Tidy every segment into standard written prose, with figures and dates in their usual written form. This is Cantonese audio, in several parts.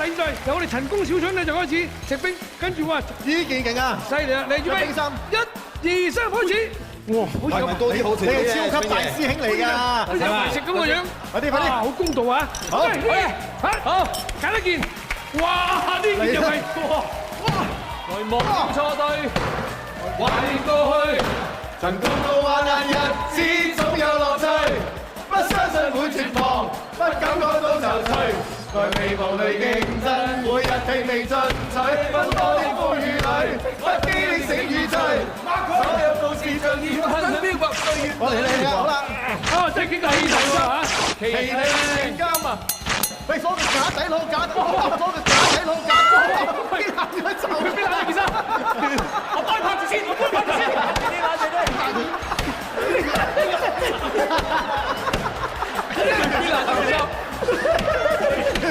第二隊由我哋陳功小搶咧就開始食冰，跟住哇，呢件勁啊！犀利啦！嚟預備，冰心1、2、3，開始！哇，好似有多啲好食，你係超級大師兄嚟㗎，好似有埋食咁個樣，快啲快啲，好公道啊！好，好，揀一件，哇！呢件又係哇！來望錯對，懷念過去。曾共度患難日子總有樂趣，不相信會絕望，不敢講到就退，在未無慮競爭，每日拼命進取，奔波的風雨裏，不羈的醒與醉，所有故事像煙燻飄泊歲月。嚟好啦，哦，真係幾個氣勢啊嚇！奇力成金啊！喂，攞個假仔攞假波，攞個假仔攞假波，邊行咗走？邊個其實？我幫拍住先，我幫拍住先。你攞住都係邊個頭先？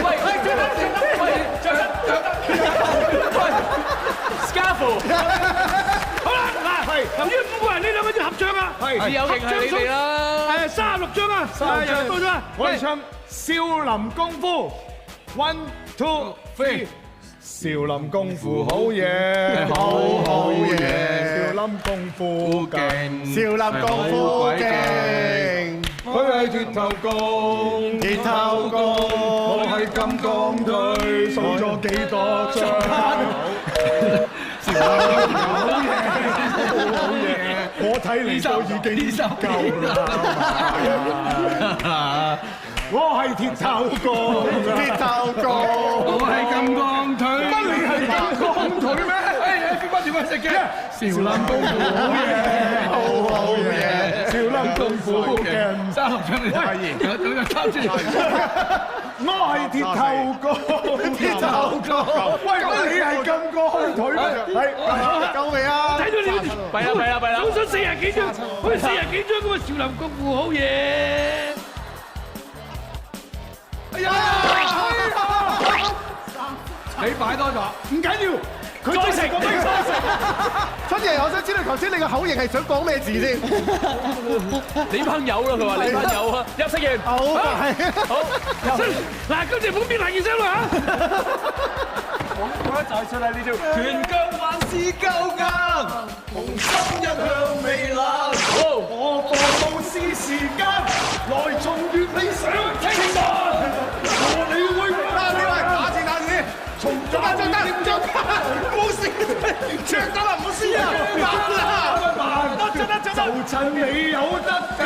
喂，喂 ，Scarful。好啦，嗱，由於5個人呢兩個要合唱啊，係有型係你哋啦。36張啊，又到咗啊！我哋唱少林功夫 ，1、2、3。少林功夫好嘢，好嘢！少林功夫勁，少林功夫勁，佢係鐵頭功，鐵頭功，我係金剛腿，數咗幾多張？好嘢！我睇你都已經夠啦。我係鐵頭功，鐵頭功，我係金剛腿。乜你係金剛腿咩？邊個點樣食嘅？少林功夫好嘢，好嘢！少林功夫勁，36張你發言，有抄出嚟。我係鐵頭功，鐵頭功。喂，乜你係金剛腿咩？係夠未啊？睇到你，弊啦！總數40幾張，好似40幾張咁啊！少林功夫好嘢。哎呀！你擺多咗，唔緊要，佢再食個冰沙食。春爺，我想知道頭先你個口型係想講咩字先？你班友啦，佢話你班友啊，休息完。好，好，嗱，今次唔好變大件聲啦嚇。我就係出嚟呢條拳腳還是夠硬，雄心一向未冷。我播報是時間，來重越理想聽聞。我你會呢位打字，從做得，冇事，唱得啦，唔好輸啊，得，就趁你有得揀，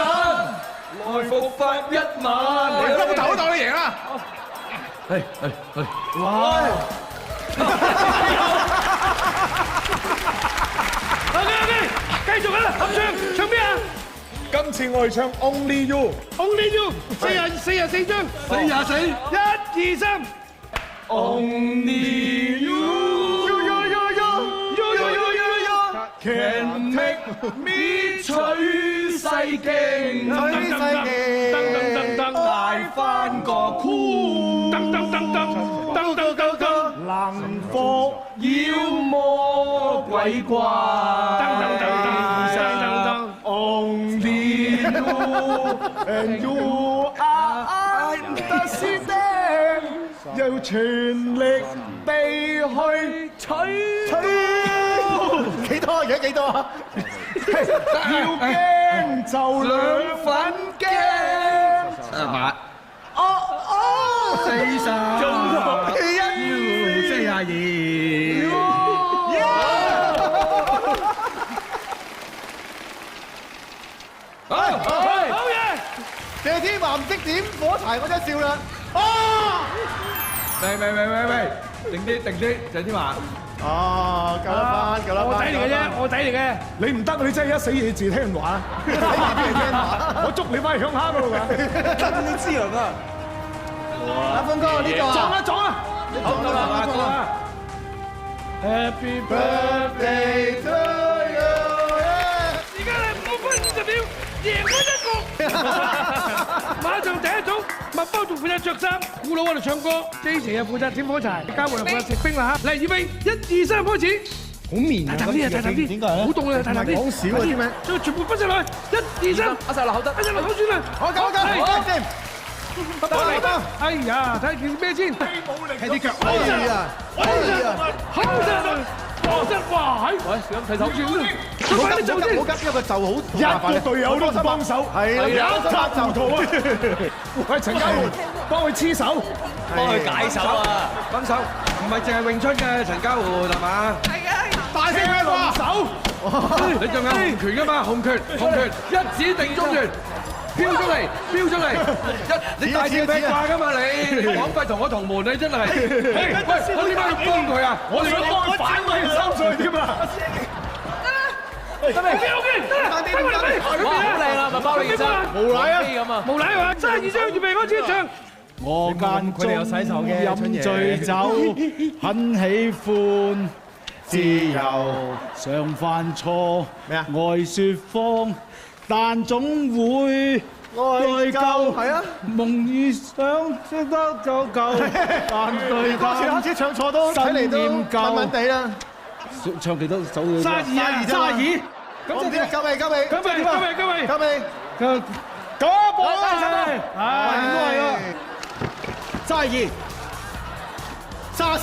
來復發一晚。你都冇頭都當你贏啦。哇！OK，繼續啦，合唱，唱咩啊？今次我哋唱 Only You。Only You， 44張，44，1、2、3。Only You can make me 取世勁，大翻個酷，能伏妖魔鬼怪，Only You and you are the same，要全力地去取。幾多而家幾多啊？要驚就兩份驚。40，中42。好嘢！謝天華唔識點火柴，我真係笑啦。喂，定啲，謝天華。哦，夠啦，我仔嚟嘅啫，我仔嚟嘅。你唔得，你真係一死嘢字聽人話。我捉你翻去鄉下嗰度㗎。真啲知能啊！阿峰哥呢個啊，撞啦！好夠啦。Happy birthday to you！ 而家係5分20秒，贏咗一局。馬上第一組，麥包仲負責着衫，古佬喺度唱歌 ，J 爺又負責點火柴，嘉禾又負責食冰啦嚇。嚟預備，1、2、3開始。好綿啊！大膽啲啊！大膽啲！點解好凍啊！大膽啲！講少啊啲咩？將全部分晒落去，1、2、3，阿細落口得，一隻落口算啦。我夠，掂。得嚟得。哎呀，睇件咩先？係啲腳。哎呀，哎呀，好實，哇！係。喂，小心睇手。佢快啲做先。唔好急，因為個就好一個隊友都唔幫手，係啦，一塌糊塗啊！喂，陳家媛，幫佢黐手，幫佢解手啊！分手，唔係淨係詠春嘅陳家媛係嘛？大聲咩話？手，你仲有紅拳㗎嘛？紅拳，一指定中拳，飆出嚟，你大條劈掛㗎嘛你？講費同我同門你真係，喂，我點解要幫佢啊？我哋要幫佢反佢3歲添啊！得未？ OK， 得啦，得啦，哇，好靚啊！咪包你件衫，無賴啊！咁啊！無賴話32張預備開始唱。我間中飲醉酒，很喜歡自由，常犯錯，咩啊愛説謊，但總會內疚。係啊，夢與想識得就夠，但對歌詞開始唱錯都睇嚟都問問地啦。唱幾多首？ 32，咁即係夠未？咁咪，九一步啦！係應該係啦。32、33，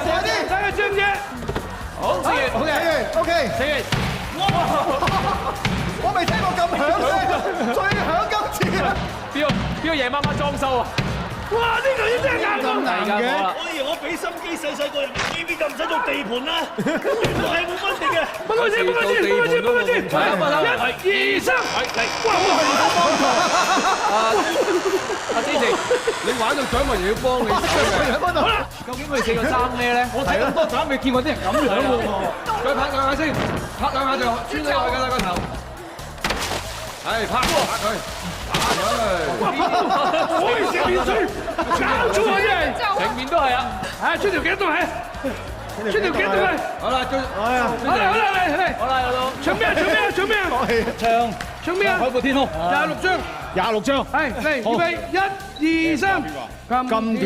寫啲，睇下張啫。好OK，我未聽過咁響嘅，最響今次啊！邊個夜媽媽裝修啊？哇！呢個已經真係硬喎。大家講啦。我以為我俾心機細個入 TVB 就唔使做地盤啦，原來係冇分定嘅。幫佢先，1、2、3，哇！阿之前，你玩到獎我又要幫你。好啦，究竟佢哋4個爭咩咧？我睇咁多盞，未見過啲人咁樣喎。再拍兩下先，拍兩下就穿咗佢㗎啦個頭。係拍佢，打佢。可以食面水，搞錯啊真係。成面都係啊！啊，穿條頸都係，穿條頸都係。好啦，好啦，嚟，好啦，有到。唱咩啊？唱咩啊？海闊天空26張。 26張。係嚟，預備1、2、3。今天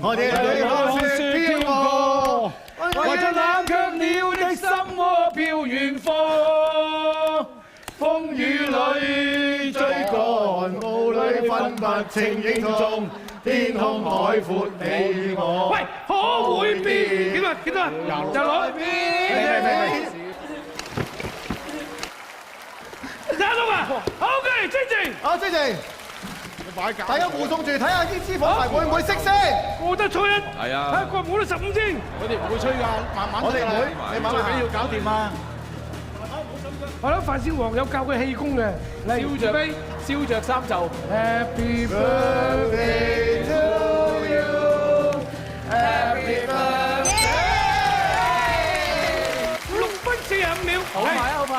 我哋看雪飄過，為着冷卻了的心窩飄遠方，風雨裏追趕，霧裏分不清影蹤，天空海闊你我。喂，可會變？幾多啊？就攞。26啊！OK，精靜。好，精靜，大家護送住，睇下啲脂肪牌會唔會識先？過得初一。係啊。睇過冇得15先。我哋唔會吹㗎，慢慢我哋唔會，你慢慢最緊要搞掂啊！我諗范少皇有教佢氣功嘅。嚟，燒着衫袖。 Happy birthday to you, Happy birthday。6分45秒。好快啊！好快。